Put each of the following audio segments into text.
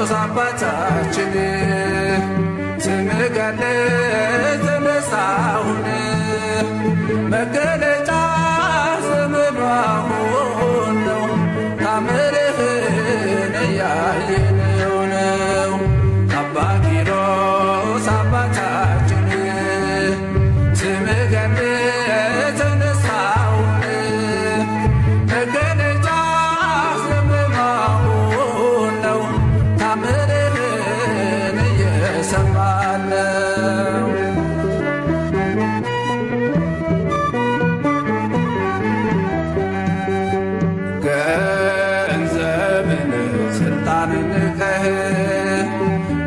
ኪሮስ አባታችን ስምህ ገነት ተነሳሁን መገለጫ ዘመኑ አሁን ነው ታምርህን እያየነው ነው። አባ ኪሮስ አባታችን ስምህ ገነት ተነሳሁን መገለጫ ዘመኑ አሁን ነው ታምርህን እየሰማን ነው። ገንዘብን ስልጣንን ንቀህ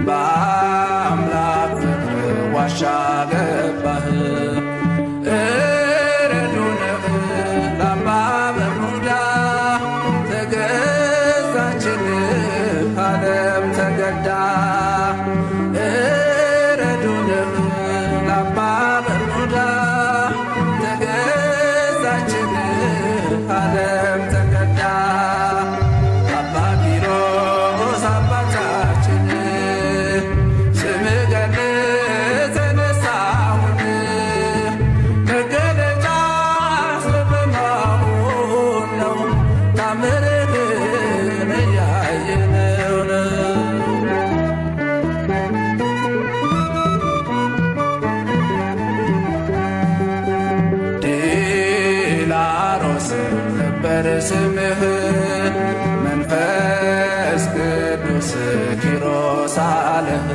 በአምላክ ፍቅር ዋሻ ገባህ። እረዱንህ ለአባ በርኑዳ ተገዛችልህ ዓለም ተገዳ። እረዱንህ ለአባ በርኑዳ ተገዛችልህ ዓለም ተገዳ። አባ ኪሮስ አባታችን ስምህ ገነት ተነሳሁን መገለጫ ዘመኑ አሁን ነው ታምርህን እያየነው ነው። ዲላሮስ ነበር ስምህ መንፈስ ቅዱስ ኪሮስ አለህ።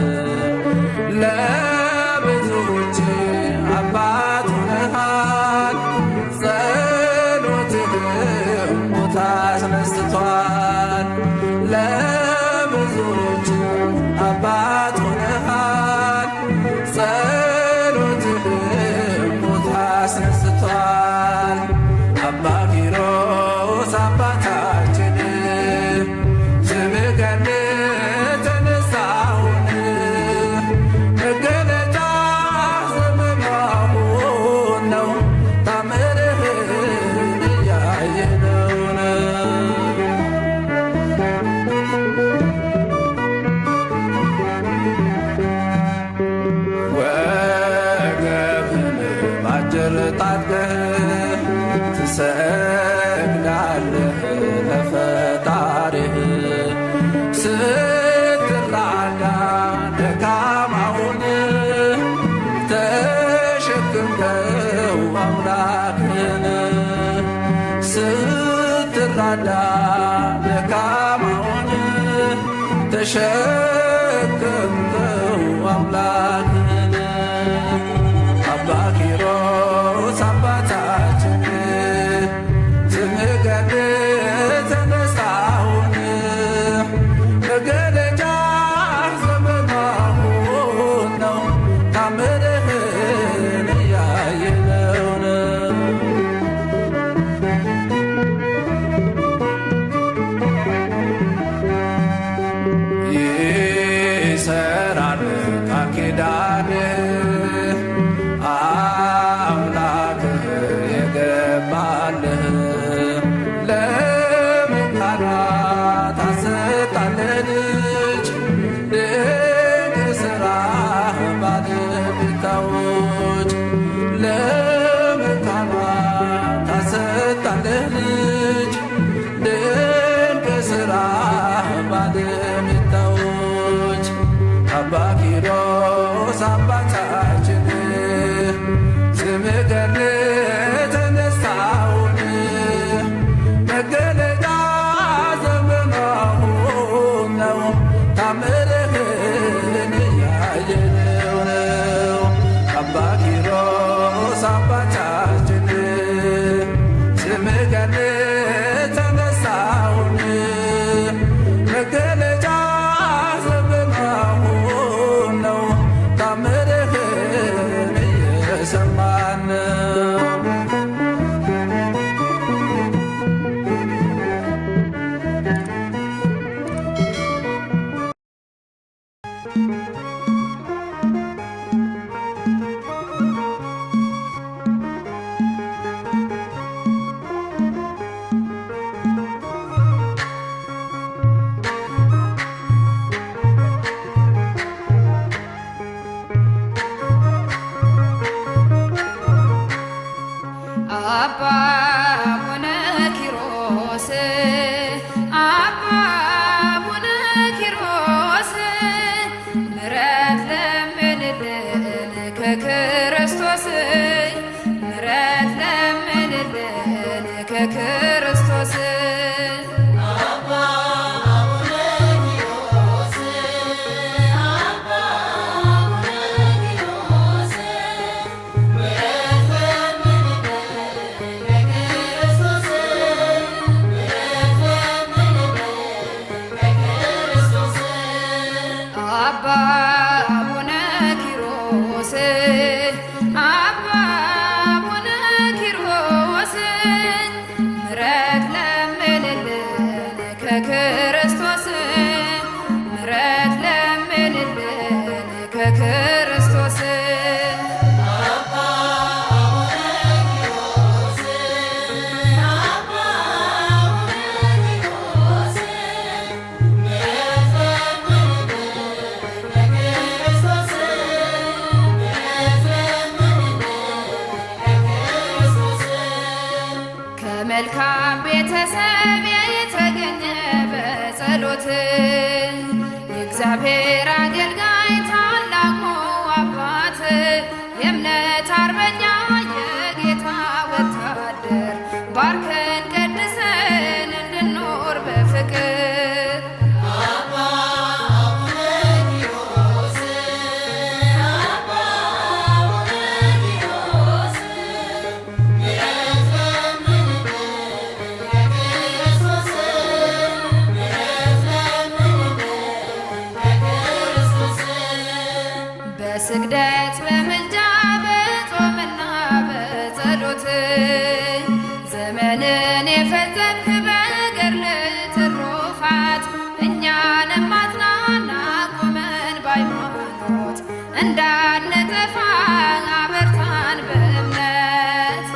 ለብዙዎች አባት ሆነሃል ጸሎትህ ሞት አስነስቷል። ለብዙዎች አባት ሆነሃል ጸሎትህ ሞት አስነስቷል። አባ ኪሮስ አባታችን ስምህ ገነት ተነሳሁን መገለጫ ዘመኑ አሁን ነው ታምርህን እያየነው ነው። ወገብህን ባጭር ታጥቀህ ትሰግዳለህ ለፈጣሪህ ስትራዳ ደካማውን ተሸክምከው አምላክህን ስትራዳ ደካማውን ተሸክምከው አምላክህን። አባ ኪሮስ አባታችን ስምህ ገነት ተነሳሁን መገለጫ ዘመኑ አሁን ነው ታምርህን እያየነው ነው። ይሰራል ቃል ኪዳንህ አምላክህ የገባልህ ለመካናት አሰጣለህ ልጅ ድንቅ ሥራህ ባለቤታዎች ለመካናት አሰጣለህ ልጅ ድንቅ ሥራህ ባለቤታዎች። አባ ኪሮስ ከክርስቶስ ምሕረት ለምንልን ከክርስቶስ ከመልካም ቤተሰብ የተገኘ በጸሎት የእግዚአብሔር አገልጋይ ታላቁ አባት የእምነት አርበኛ የጌታ ወታደር ባርከን ቀድሰን እንድኖር በፍቅር በስግደት በምልጃ በጾምና በጸሎት ዘመንን የፈጸምክ በገድል ትሩፋት እኛንም አጽናና ቁመን በሃይማኖት እንዳንጠፋ አበርታን በእምነት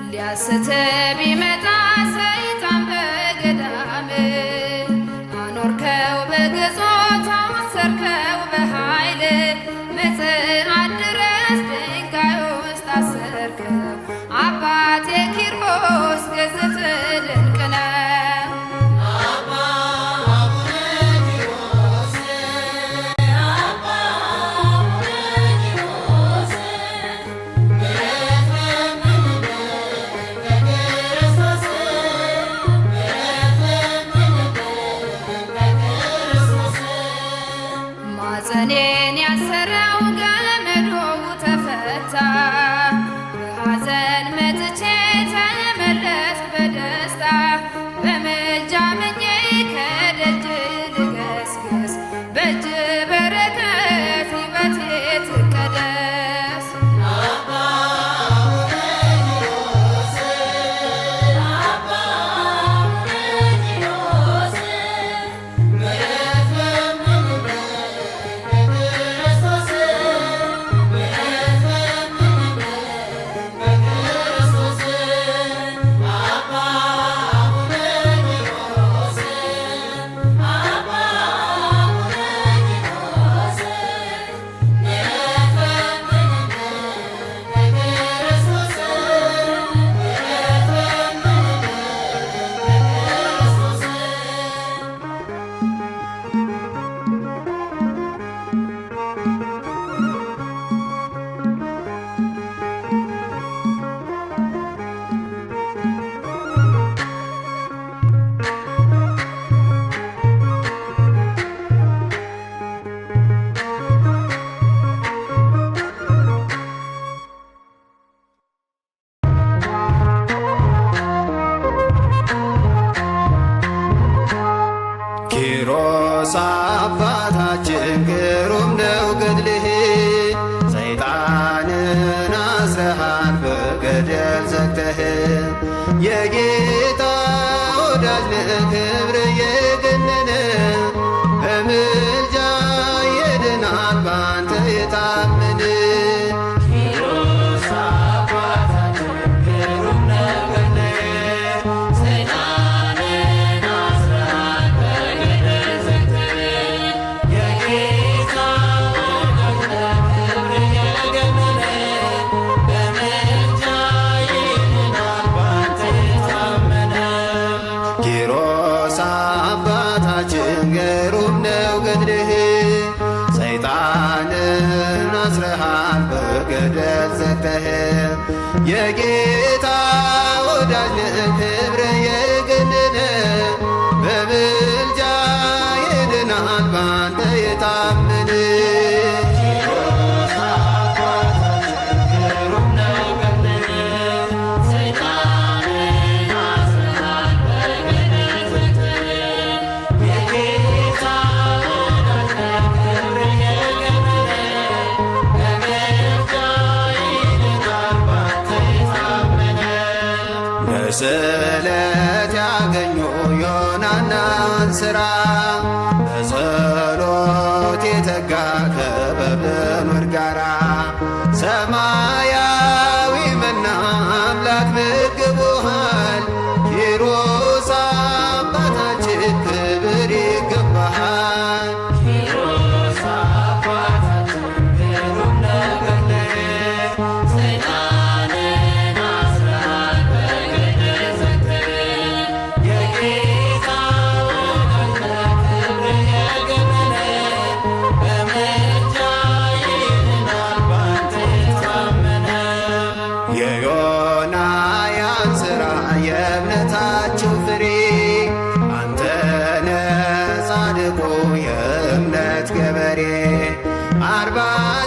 ሊያስት ቢመጣ ሰይጣን በገዳም አኖርከው በግዞት አሰርከው በኃይል ምጽአት ድረስ ድንጋይ ውስጥ አሰርከው አባቴ ኪሮስ ግዝፍ ድንቅ ነው። ማፀኔን ያሰረው ገመዱ ተፈታ በሐዘን መጥቼ ተመለስ በደስታ በምልጃ ምኜ ከደጅ ልገስግስ በእጅ በረከት ሕይወቴ ትቀደስ ኪሮስ አባታችን ግሩም ነው ገድልህ ሰይጣንን አስረሃል በገደል ዘግተህ የጌታ ወዳጅ ነህ ክብር የገነነ በምልጃ ይድናል ባንተ የታመነ ኪሮስ አባታችን ግሩም ነው ገድልህ ሰይጣንን አስረሃል በገደል ዘግተህ የጌታ ወዳጅ ነህ ክብር የገነነ በምልጃ ይድናል ባንተ የታመነ ሰይጣንን በስለት ያገኙ ዮናናን ሥራ በጸሎት የተጋ ከበብኑር ጋራ ሰማያዊ መና አምላክ ምግቡሃል ኪሮስ አባታችን ክብር ይገባሃል። ኪሮስ አባታችን ግሩም ነገር ሰይጣንን አስረሃል በገድል ዘክተህ የጌታ ወዳጅ ክብር የገነነ በምልጃ ይድናል ባንተ የታመነ የዮናያን ሥራ የእምነታችሁ ፍሬ አንተነ ጻድቁ የእምነት ገበሬ 40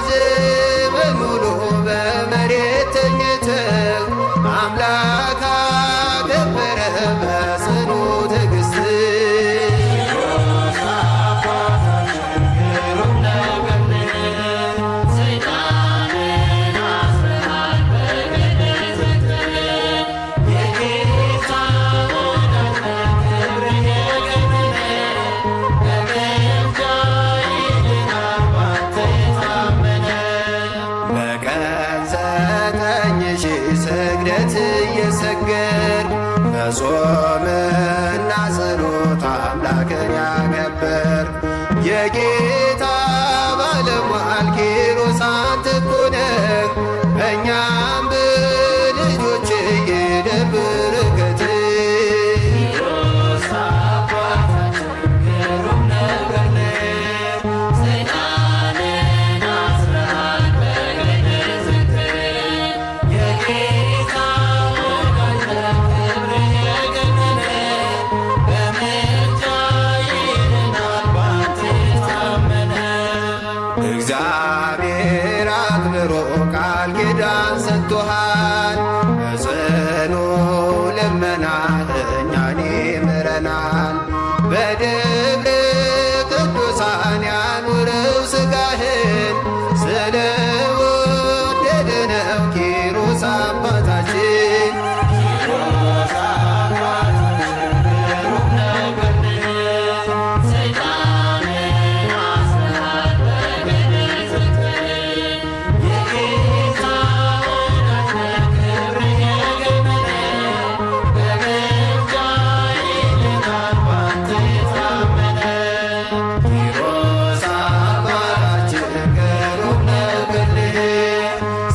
ዘመን ሙሉ በመሬት ተኝተህ አምላክ አከበረ በጽኑ ትዕግሥት ሰይጣንን አስረሃል በገድል ዘክተህ የጌታ ወዳጅ ክብር የገነነ በምልጃ ይድናል ባንተ የታመነ በቀን 9,000 ስግደት እየሰገድ በጾምና ጸሎት አምላክን ያከበር የጌታ ባለሟል ኪሮስ አንተ እኮ ነህ በእኛም በልጆች ይደር በረከትህ። ኪሮስ አባታችን ግሩም ነገር ነህ ሰይጣንን አስረሃል በገድል ዘክተህ የጌታ ወዳጅ ክብር የገነነ በምልጃ ይድናል ባንተ የታመነ እግዚአብሔር አክብሮ ቃል ኪዳን ሰጥቶሃል በጽኑ ልመና እኛን ይምረናል በደብረ ቅዱሳን ያኑረው ሥጋህን ስለ ወደደ ነው ኪሮስ አባታችን። ኪሮስ አባታችን ግሩም ነገር ነህ ሰይጣንን አስረሃል በገድል ዘክተህ የጌታ ወዳጅ ክብር የገነነ በምልጃ ይድናል ባንተ የታመነ ኪሮስ አባታችን ግሩም ነገር ነህ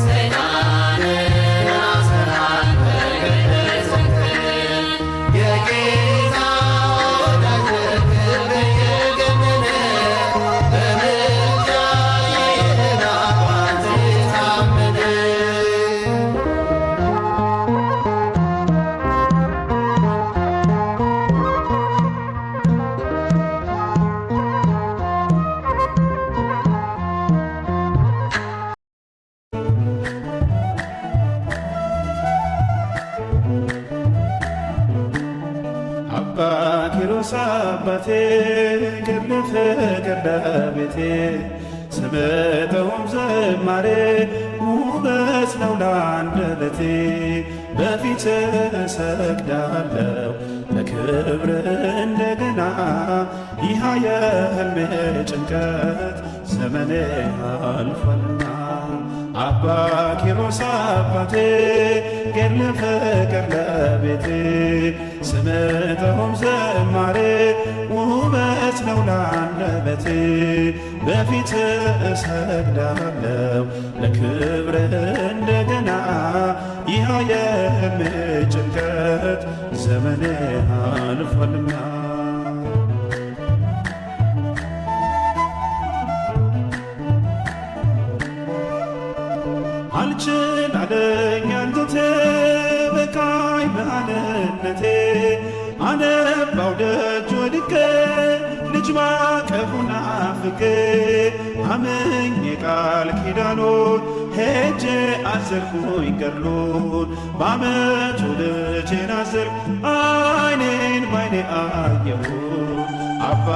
ሰይጣንን አስረሃል በገድል ዘክተህ የጌታ ወዳጅ ክብር የገነነ በምልጃ ይድናል ባንተ የታመነ አባ ኪሮስ አባቴ ገድለ ፍቅር ለቤቴ ስምጠውም ዝማሬ ውበት ነው ለአንደበቴ በፊት እሰግዳለሁ ለክብር እንደገና ይህ የሕልሜ ጭንቀት ዘመኔ አልፏልና አባ ኪሮስ አባቴ ገድለ ፍቅር ለቤቴ ስምጠውም ዝማሬ ውበት ነው ለአንደበቴ በፊት እሰግዳለሁ ለክብር እንደገና ይህ የሕልሜ ጭንቀት ዘመኔ አልፏልና አልችል አለኝ አንተቴ በቃኝ በአንድነቴ አነባው ደጅ ወድቄ ልጅ ማቀፉን ናፍቄ አምኜ ቃል ኪዳኑን ሄጄ አዘልኩኝ ገድሉን በዓመቱ ልጄን አዘልኩ ዓይኔን ባይኔ አየሁት አባ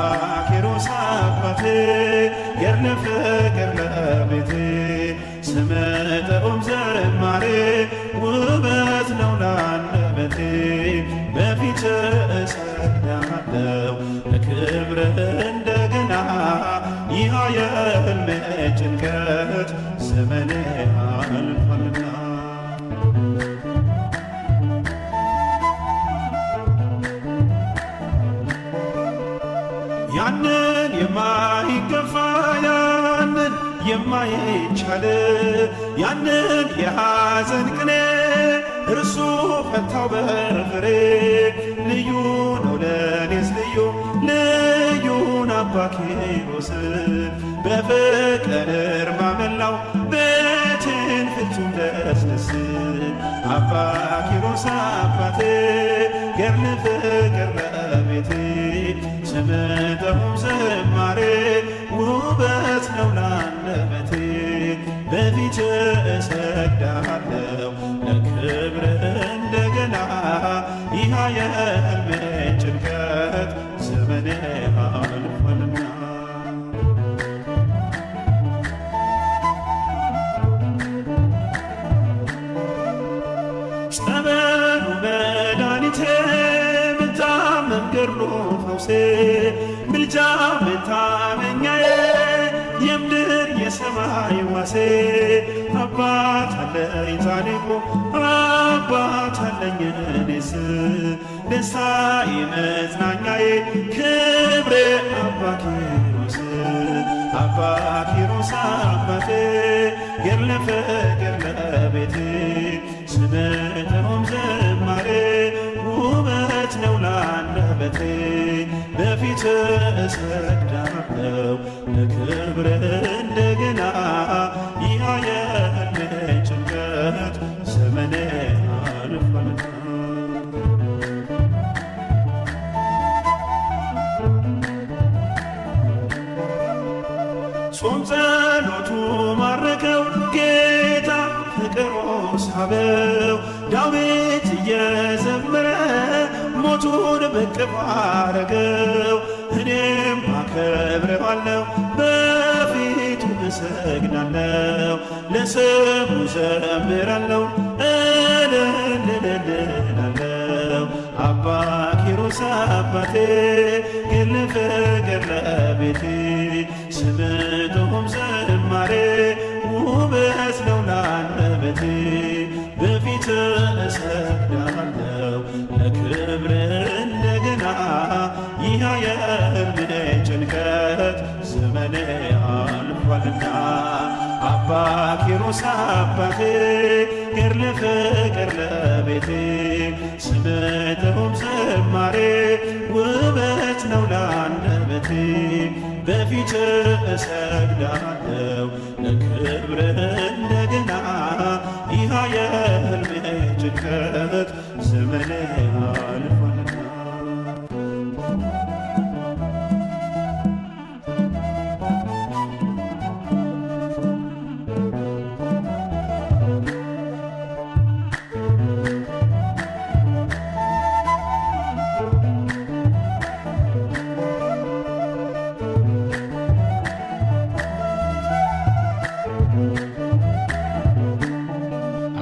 ኪሮስ አባቴ ገድለ ፍቅር ለቤቴ ስምጠውም ዝማሬ ውበት ነው ለአንደበቴ ያንን የማይገፋ ያንን የማይቻል ያንን የሐዘን ቅኔ እርሱ ፈታው በፍሬ። ልዩ ነው ለኔስ ልዩን አባ ኪሮስ በፍቅር እርማ መላው ቤቴን ፍጹም ደስደስ። አባ ኪሮስ አባቴ ገድል ፍቅር ለቤቴ ስምጠሁም ዝማሬ ውበት ነው ላንደበቴ። በፊት እሰግዳለሁ ለክብር እንደገና ይህ የሕልሜ ጭንቀት ዘመኔ አልፏልና። ጸበሉ መድኃኒቴ ብታመም ገድሉ ፈውሴ ምልጃ መታመኛዬ የምድር የሰማይ ዋሴ። አባት አለኝ ጻድቁ አባት አለኝ እኔስ ደስታዬ መጽናኛዬ ክብሬ አባ ኪሮስ። አባ ኪሮስ አባቴ ገድለ ፍቅር ለቤቴ ስምጠውም ዝማሬ ውበት ነው ላንደበቴ። በፊት እሰግዳለሁ ለክብር እንደገና ይህ የሕልሜ ጭንቀት ዘመኔ አልፏልና። ጾም ጸሎቱ ማረከው ጌታ ፍቅሩ ሳበው። ዳዊት እየዘመረ ሞቱን በቅፍ አረገው። እኔም አከብረዋለሁ በፊቱ እሰግዳለሁ ለስሙ ዘምራለሁ እልልልልላለሁ። አባ ኪሮስ አባቴ ገድለ ፍቅር ለቤቴ ስምጠሁም ዝማሬ ውበት ነው ላንደበቴ። በፊት እሰግዳለሁ ለክብር እንደገና ይህ የሕልሜ ጭንቀት ዘመኔ አልፏልና። አባ ኪሮስ አባቴ ገድለ ፍቅር ለቤቴ ስምጠሁም ዝማሬ ውበት ነው ላንደበቴ። በፊት እሰግዳለሁ ለክብር እንደገና ይህ የሕልሜ ጭንቀት ዘመኔ አልፏልና።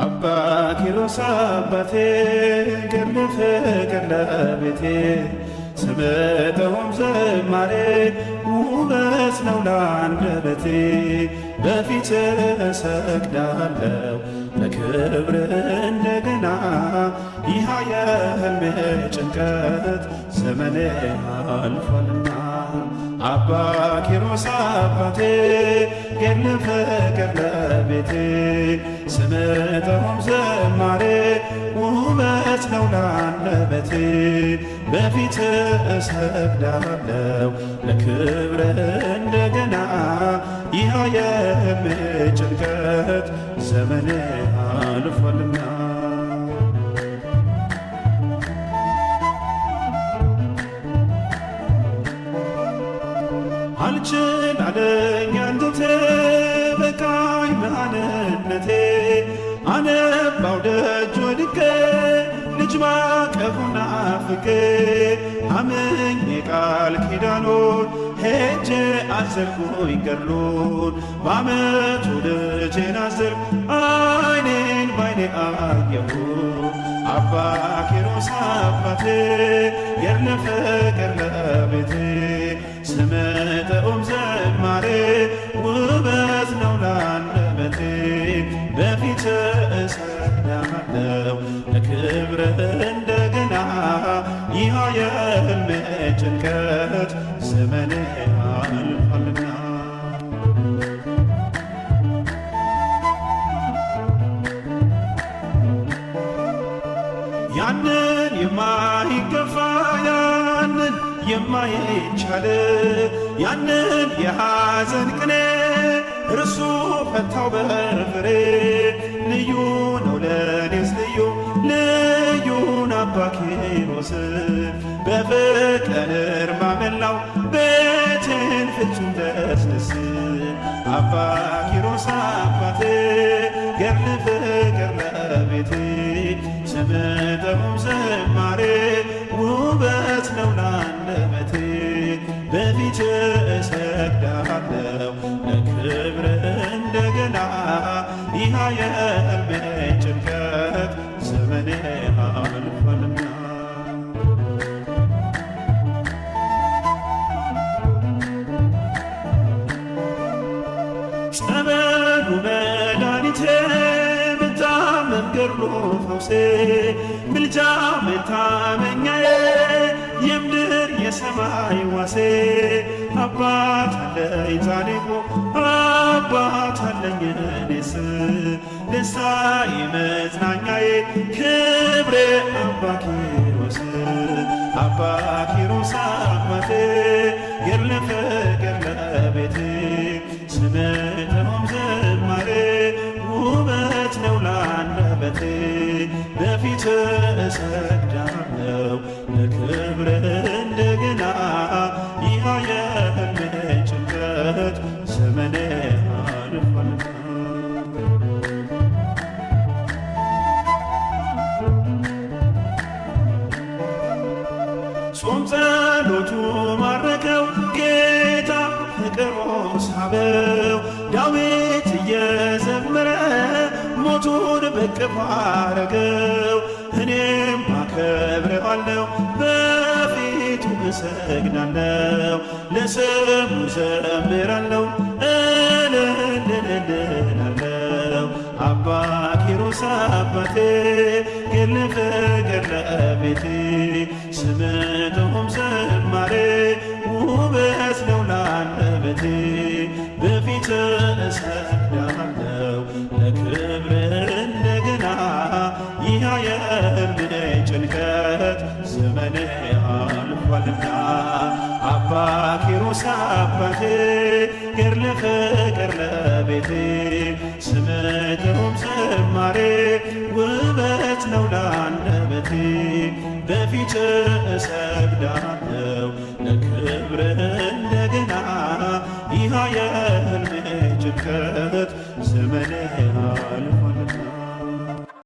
አባ ኪሮስ አባቴ ገድለ ፍቅር ለቤቴ ስምጠሁም ዝማሬ ውበት ነው ላንደበቴ። በፊት እሰግዳለሁ ለክብር እንደገና ይህ የሕልሜ ጭንቀት ዘመኔ አልፏልና። አባ ኪሮስ አባቴ ገድለ ፍቅር ለቤቴ ስምጠሁም ዝማሬ ውበት ነው ላንደበቴ። በፊት እሰግዳለሁ ለክብር እንደገና ይህ የሕልሜ ጭንቀት ዘመኔ አልፏልና። አልችል አለኝ አንጀቴ በቃኝ መሃንነቴ። አነባው ደጅ ወድቄ ልጅ ማቀፉን ናፍቄ አምኜ ቃል ኪዳኑን ሄጄ አዘልኩኝ ገድሉን። በዓመቱ ልጄን አዘልኩ ዓይኔን ባይኔ አየሁ። አባ ኪሮስ አባቴ ገድለ ፍቅር ለቤቴ ስምጠሁም ዝማሬ ውበት ነው ላንደበቴ። በፊት እሰግዳለሁ ለክብር እንደገና ይህ የሕልሜ ጭንቀት ዘመኔ አልፏልና ያንን የማይገፋ ያንን የማይቻል ያንን የሐዘን ቅኔ እርሱ ፈታው በፍሬ ልዩ ነው ለኔስ ልዩን አባ ኪሮስ በፍቅር ማመላው ቤቴን ፍጹም ደስደስ አባ ኪሮስ አባቴ ገድል ፍቅር ለቤቴ ስምጠሩም ዝማሬ ውበት ነው ላንደበቴ በፊት እሰግዳለሁ ለክብር እንደገና ይህ የሕልሜ ጭንቀት ዘመኔ አልፏልና ጸበሉ መድኃኒቴ ብታመም ገድሉ ፈውሴ ምልጃ መታመኛዬ የምድር የሰማይ ዋሴ አባት አለኝ ጻድቁ አባት አለኝ እኔስ ደስታዬ መጽናኛዬ ክብሬ አባ ኪሮስ አባ ኪሮስ አባቴ ገድለ ፍቅር ለቤቴ ስምጠሩም ዝማሬ ውበት ነው ላንደበቴ በፊት እሰግዳለሁ ለክብር እንደገና ይህ የሕልሜ ጭንቀት ዘመኔ አልፏልና ጾም ጸሎቱ ማረከው ጌታ ፍቅሩ ሳበው ዳዊት እየዘመረ ሞቱን በቅፍ አረገው እኔም አከብረዋለሁ በፊቱ እሰግዳለሁ ለስሙ ዘምራለሁ እልልልልላለሁ አባ ኪሮስ አባቴ ገድለ ፍቅር ለቤቴ ስምጠሩም ዝማሬ ውበት ነው ላንደበቴ በፊት እሰግዳለሁ ለክብር እንደገና ይህ የሕልሜ ጭንቀት ዘመኔ አልፏልና አባ ኪሮስ አባቴ ገድለ ፍቅር ለቤቴ ስምጠሩም ዝማሬ ውበት ነው ላንደበቴ በፊት እሰግዳለሁ ለክብር እንደገና ይህ የሕልሜ ጭንቀት ዘመኔ አልፏልና